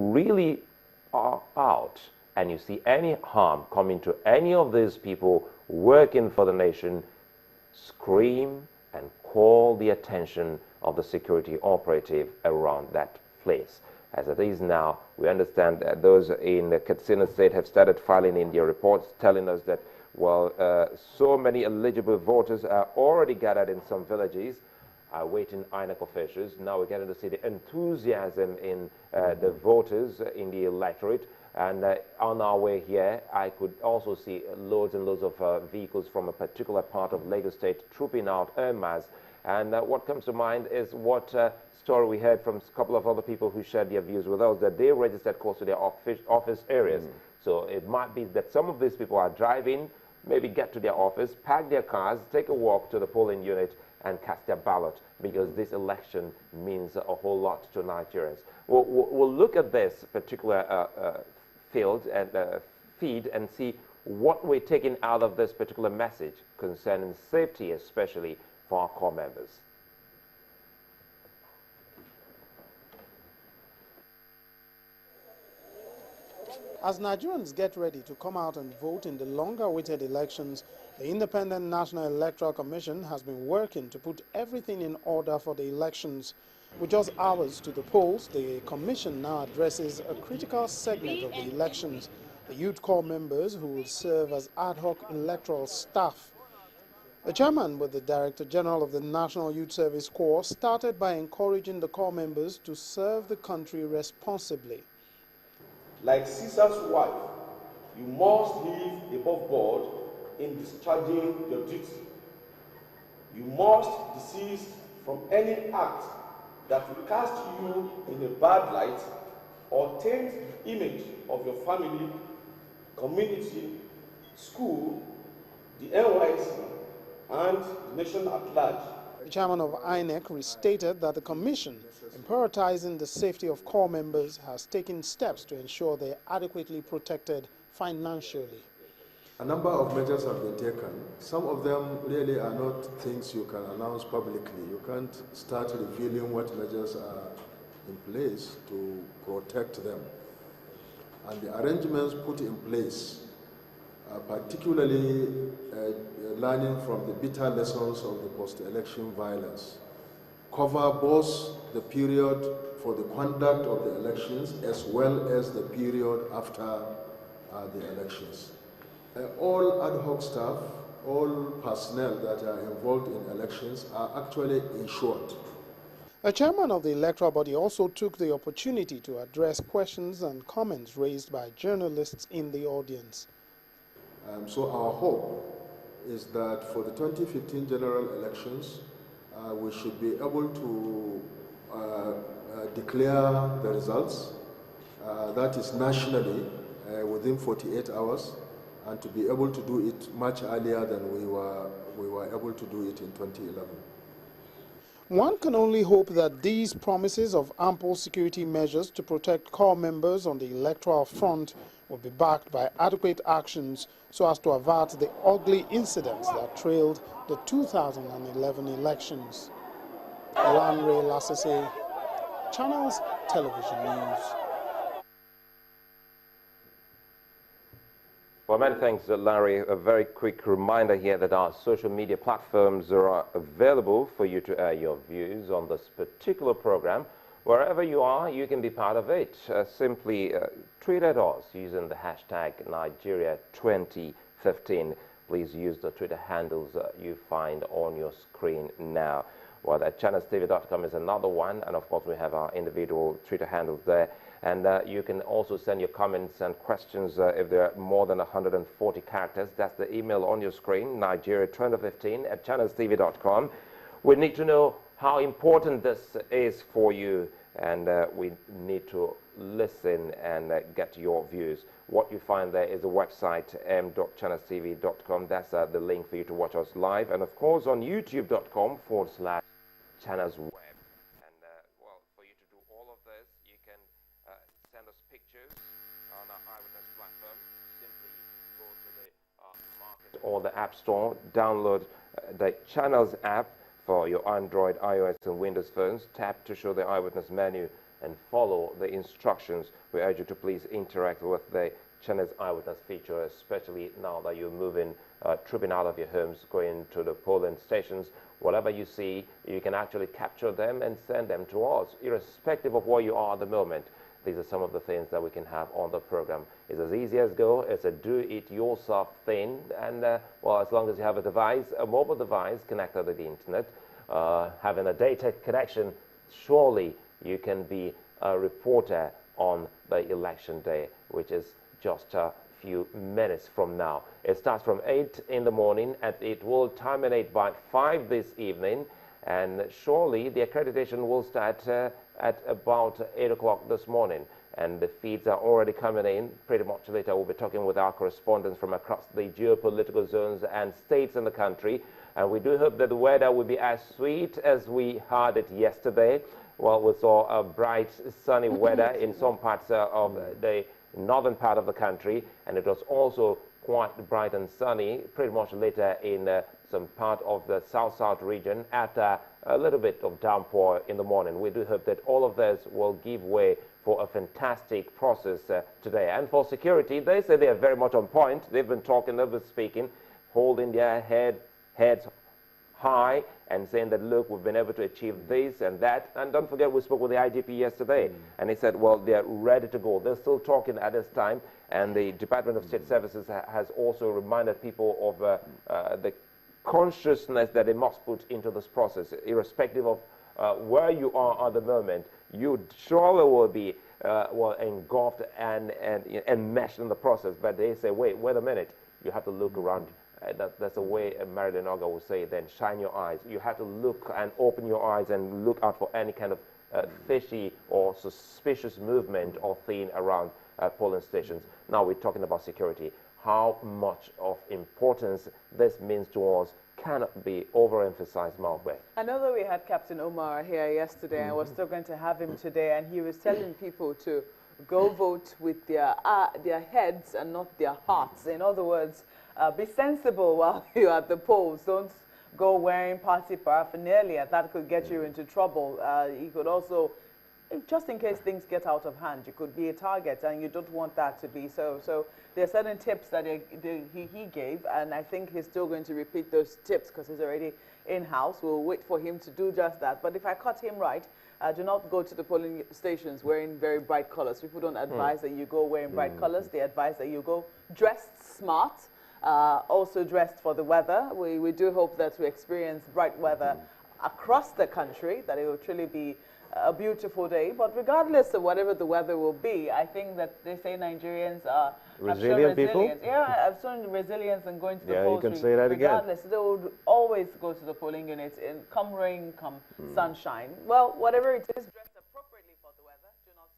really are out and you see any harm coming to any of these people working for the nation, scream and call the attention of the security operative around that place. As it is now, we understand that those in the Katsina State have started filing in their reports telling us that, well, so many eligible voters are already gathered in some villages, awaiting INEC officials. Now we're getting to see the enthusiasm in the voters in the electorate. And on our way here, I could also see loads and loads of vehicles from a particular part of Lagos State trooping out en masse. And what comes to mind is what story we heard from a couple of other people who shared their views with us, that they registered close to their office areas. So it might be that some of these people are driving, maybe get to their office, park their cars, take a walk to the polling unit, and cast their ballot, because this election means a whole lot to Nigerians. We'll look at this particular field and feed and see what we're taking out of this particular message concerning safety, especially for our core members. As Nigerians get ready to come out and vote in the long-awaited elections, the Independent National Electoral Commission has been working to put everything in order for the elections. With just hours to the polls, the Commission now addresses a critical segment of the elections, the youth corps members who will serve as ad hoc electoral staff. The chairman with the Director General of the National Youth Service Corps started by encouraging the corps members to serve the country responsibly. Like Caesar's wife, you must live above board in discharging your duty. You must desist from any act that will cast you in a bad light or taint the image of your family, community, school, the NYC, and the nation at large. The chairman of INEC restated that the commission, in prioritizing the safety of corps members, has taken steps to ensure they are adequately protected financially. A number of measures have been taken. Some of them really are not things you can announce publicly. You can't start revealing what measures are in place to protect them. And the arrangements put in place, particularly learning from the bitter lessons of the post-election violence, cover both the period for the conduct of the elections as well as the period after the elections. All ad hoc staff, all personnel that are involved in elections are actually insured. The chairman of the electoral body also took the opportunity to address questions and comments raised by journalists in the audience. So our hope is that for the 2015 general elections, we should be able to declare the results, that is nationally, within 48 hours, and to be able to do it much earlier than we were able to do it in 2011. One can only hope that these promises of ample security measures to protect corps members on the electoral front will be backed by adequate actions so as to avert the ugly incidents that trailed the 2011 elections. Lanre Lasese, Channels Television News. Well, many thanks, Larry. A very quick reminder here that our social media platforms are available for you to air your views on this particular program. Wherever you are, you can be part of it. Simply tweet at us using the hashtag Nigeria2015. Please use the Twitter handles you find on your screen now. Well, at channelstv.com is another one, and of course we have our individual Twitter handles there. And you can also send your comments and questions if there are more than 140 characters. That's the email on your screen, Nigeria2015 at channelstv.com. We need to know how important this is for you, and we need to listen and get your views. What you find there is the website m.channelstv.com. That's the link for you to watch us live, and of course on youtube.com/channelsweb. Well, for you to do all of this, you can send us pictures on our Eyewitness platform. Simply go to the market or the App Store, download the Channels app for your Android, iOS, and Windows phones. Tap to show the Eyewitness menu, and follow the instructions. We urge you to please interact with the Channels Eyewitness feature, especially now that you're moving, tripping out of your homes, going to the polling stations. Whatever you see, you can actually capture them and send them to us, irrespective of where you are at the moment. These are some of the things that we can have on the program. It's as easy as go. It's a do-it-yourself thing. And, well, as long as you have a device, a mobile device connected to the internet, having a data connection, surely you can be a reporter on the election day, which is just a few minutes from now. It starts from 8 in the morning and it will terminate by 5 this evening, and surely the accreditation will start at about 8 o'clock this morning, and the feeds are already coming in. Pretty much later we'll be talking with our correspondents from across the geopolitical zones and states in the country, and we do hope that the weather will be as sweet as we had it yesterday. Well, we saw a bright sunny weather in some parts of the northern part of the country, and it was also quite bright and sunny pretty much later in some part of the south region after a little bit of downpour in the morning. We do hope that all of this will give way for a fantastic process today. And for security, they say they are very much on point. They've been talking, they've been speaking, holding their heads high and saying that, look, we've been able to achieve this and that. And don't forget, we spoke with the IGP yesterday, and he said, well, they're ready to go. They're still talking at this time, and the Department of State Services has also reminded people of the consciousness that they must put into this process, irrespective of where you are at the moment. You surely will be well engulfed and enmeshed in the process, but they say, wait a minute, you have to look around. That's a way Marilyn Oga will say, then shine your eyes. You have to look and open your eyes and look out for any kind of fishy or suspicious movement or thing around polling stations. Now we're talking about security. How much of importance this means to us cannot be overemphasized, Malway. I know that we had Captain Omar here yesterday, and we're still going to have him today, and he was telling people to go vote with their heads and not their hearts. In other words, be sensible while you're at the polls. Don't go wearing party paraphernalia. That could get you into trouble. You could also, just in case things get out of hand, you could be a target, and you don't want that to be so. So there are certain tips that he gave, and I think he's still going to repeat those tips because he's already in-house. We'll wait for him to do just that. But if I caught him right, do not go to the polling stations wearing very bright colors. People don't advise that you go wearing bright colors. They advise that you go dressed smart, also dressed for the weather. We do hope that we experience bright weather across the country, that it will truly be a beautiful day. But regardless of whatever the weather will be, I think that they say Nigerians are resilient people. Yeah, I've shown resilience and going to the polls. You can say that regardless, they would always go to the polling units, in come rain, come sunshine. Well, whatever it is, dress appropriately for the weather. Do not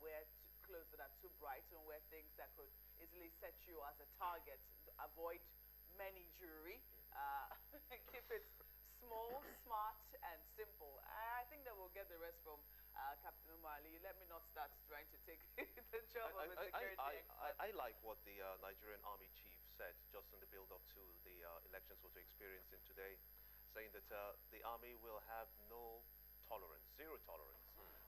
wear clothes that are too bright. Don't wear things that could easily set you as a target. Avoid many jewelry. Keep it small, smart, and simple. I think that we'll get the rest from Captain Umali. Let me not start trying to take the job of a security expert. I like what the Nigerian Army Chief said just in the build-up to the elections we're experiencing today, saying that the Army will have no tolerance, zero tolerance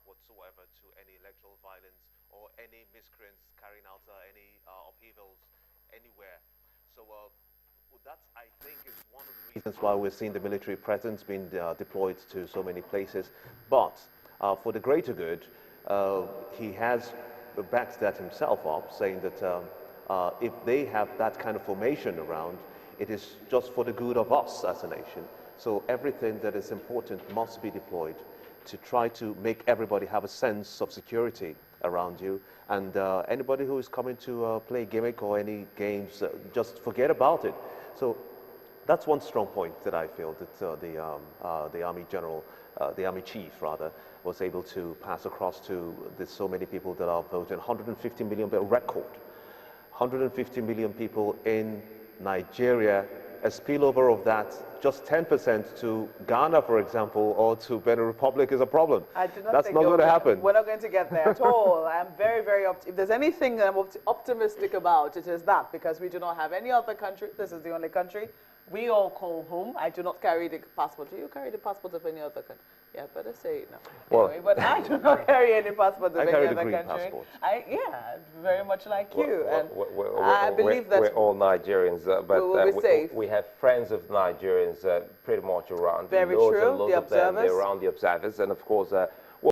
whatsoever to any electoral violence or any miscreants carrying out any upheavals anywhere. So that, I think, is one of the reasons why we're seeing the military presence being deployed to so many places. But for the greater good, he has backed that himself up, saying that if they have that kind of formation around, it is just for the good of us as a nation. So everything that is important must be deployed to try to make everybody have a sense of security around you, and anybody who is coming to play gimmick or any games, just forget about it. So that's one strong point that I feel that the Army General, the Army Chief rather, was able to pass across to so many people that are voting. 150 million, record, 150 million people in Nigeria. A spillover of that, just 10% to Ghana, for example, or to Benin Republic is a problem. I do not That's think not going to happen. We're not going to get there at all. I'm very, very if there's anything that I'm optimistic about, it is that, because we do not have any other country. This is the only country we all call home. I do not carry the passport. Do you carry the passport of any other country? Yeah, but I say no. Well, Anyway, but I do not carry any passport of I any carry the other green country. passport. Yeah, very much like you. And We're, I believe that we're all Nigerians, but we will be safe. we have friends of Nigerians pretty much around. Very loads true. and loads The of them. They're observers. around the observers, and of course,